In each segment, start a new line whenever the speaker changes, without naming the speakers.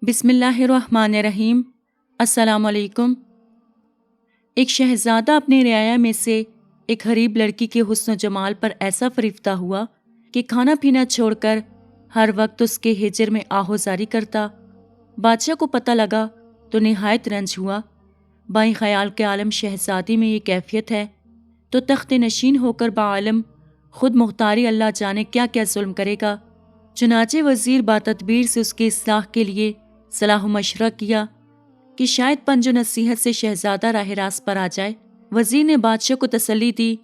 بسم اللہ الرحمن الرحیم۔ السلام علیکم۔ ایک شہزادہ اپنی رعایا میں سے ایک غریب لڑکی کے حسن و جمال پر ایسا فریفتہ ہوا کہ کھانا پینا چھوڑ کر ہر وقت اس کے ہجر میں آہوزاری کرتا۔ بادشاہ کو پتہ لگا تو نہایت رنج ہوا۔ بائیں خیال کے عالم شہزادی میں یہ کیفیت ہے تو تخت نشین ہو کر بعالم خود مختاری اللہ جانے کیا کیا ظلم کرے گا۔ چنانچہ وزیر باتدبیر سے اس کی اصلاح کے لیے صلاح و مشورہ کیا کہ شاید پنج و نصیحت سے شہزادہ راہ راست پر آ جائے۔ وزیر نے بادشاہ کو تسلی دی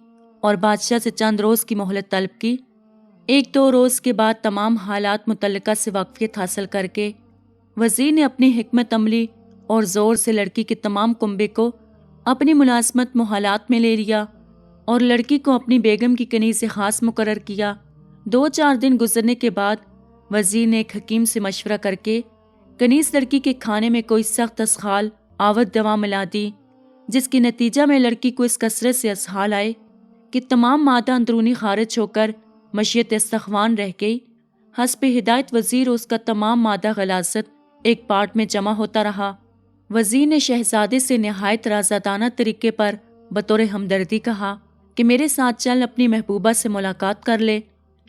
اور بادشاہ سے چند روز کی مہلت طلب کی۔ ایک دو روز کے بعد تمام حالات متعلقہ سے واقفیت حاصل کر کے وزیر نے اپنی حکمت عملی اور زور سے لڑکی کے تمام کنبے کو اپنی ملازمت محالات میں لے لیا اور لڑکی کو اپنی بیگم کی کنیز خاص مقرر کیا۔ 2-4 دن گزرنے کے بعد وزیر نے ایک حکیم سے مشورہ کر کے کنیز لڑکی کے کھانے میں کوئی سخت اسخال آوت دوا ملا دی، جس کے نتیجہ میں لڑکی کو اس کثرت سے اسہال آئے کہ تمام مادہ اندرونی خارج ہو کر مشیت استخوان رہ گئی۔ حسب ہدایت وزیر اس کا تمام مادہ غلاظت ایک پارٹ میں جمع ہوتا رہا۔ وزیر نے شہزادے سے نہایت رازدانہ طریقے پر بطور ہمدردی کہا کہ میرے ساتھ چل اپنی محبوبہ سے ملاقات کر لے۔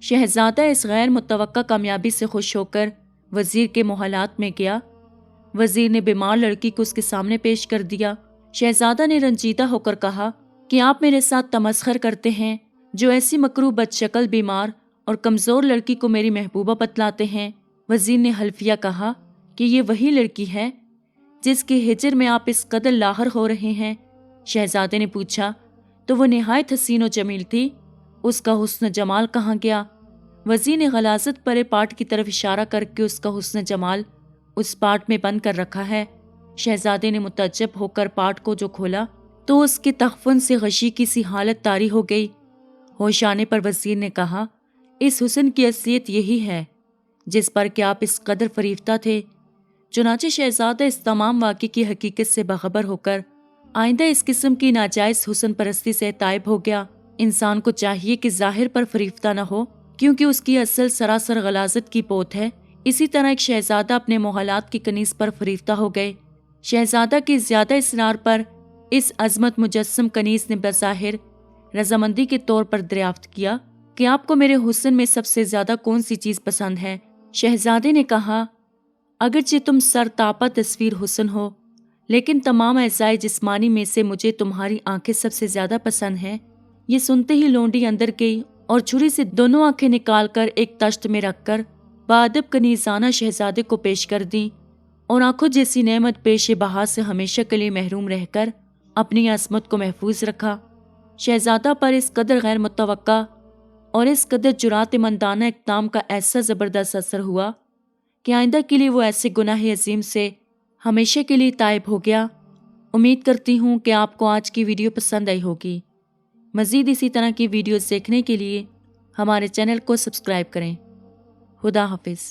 شہزادہ اس غیر متوقع کامیابی سے خوش ہو کر وزیر کے محلات میں گیا۔ وزیر نے بیمار لڑکی کو اس کے سامنے پیش کر دیا۔ شہزادہ نے رنجیدہ ہو کر کہا کہ آپ میرے ساتھ تمسخر کرتے ہیں، جو ایسی مکروہ بد شکل بیمار اور کمزور لڑکی کو میری محبوبہ بتلاتے ہیں۔ وزیر نے حلفیہ کہا کہ یہ وہی لڑکی ہے جس کے ہجر میں آپ اس قدر لاغر ہو رہے ہیں۔ شہزادے نے پوچھا تو وہ نہایت حسین و جمیل تھی، اس کا حسن جمال کہاں گیا؟ وزیر نے غلاظت پرے پارٹ کی طرف اشارہ کر کے اس کا حسن جمال اس پارٹ میں بند کر رکھا ہے۔ شہزادے نے متعجب ہو کر پارٹ کو جو کھولا تو اس کے تخفن سے غشی کی سی حالت طاری ہو گئی۔ ہوش آنے پر وزیر نے کہا، اس حسن کی اصلیت یہی ہے جس پر کہ آپ اس قدر فریفتہ تھے۔ چنانچہ شہزادہ اس تمام واقعے کی حقیقت سے باخبر ہو کر آئندہ اس قسم کی ناجائز حسن پرستی سے تائب ہو گیا۔ انسان کو چاہیے کہ ظاہر پر فریفتہ نہ ہو، کیونکہ اس کی اصل سراسر غلاظت کی پوت ہے۔ اسی طرح ایک شہزادہ اپنے محلات کی کنیز پر فریفتہ ہو گئے۔ شہزادہ کے زیادہ اصرار پر اس عظمت مجسم کنیز نے بظاہر رضامندی کے طور پر دریافت کیا کہ آپ کو میرے حسن میں سب سے زیادہ کون سی چیز پسند ہے؟ شہزادے نے کہا، اگرچہ تم سر تاپا تصویر حسن ہو، لیکن تمام اعضائے جسمانی میں سے مجھے تمہاری آنکھیں سب سے زیادہ پسند ہیں۔ یہ سنتے ہی لونڈی اندر گئی اور چھری سے دونوں آنکھیں نکال کر ایک تشت میں رکھ کر بادب کنیزانہ شہزادے کو پیش کر دیں اور آنکھوں جیسی نعمت پیش بہا سے ہمیشہ کے لیے محروم رہ کر اپنی عصمت کو محفوظ رکھا۔ شہزادہ پر اس قدر غیر متوقع اور اس قدر جرأت مندانہ اقدام کا ایسا زبردست اثر ہوا کہ آئندہ کے لیے وہ ایسے گناہ عظیم سے ہمیشہ کے لیے تائب ہو گیا۔ امید کرتی ہوں کہ آپ کو آج کی ویڈیو پسند آئی ہوگی۔ مزید اسی طرح کی ویڈیوز دیکھنے کے لیے ہمارے چینل کو سبسکرائب کریں۔ خدا حافظ۔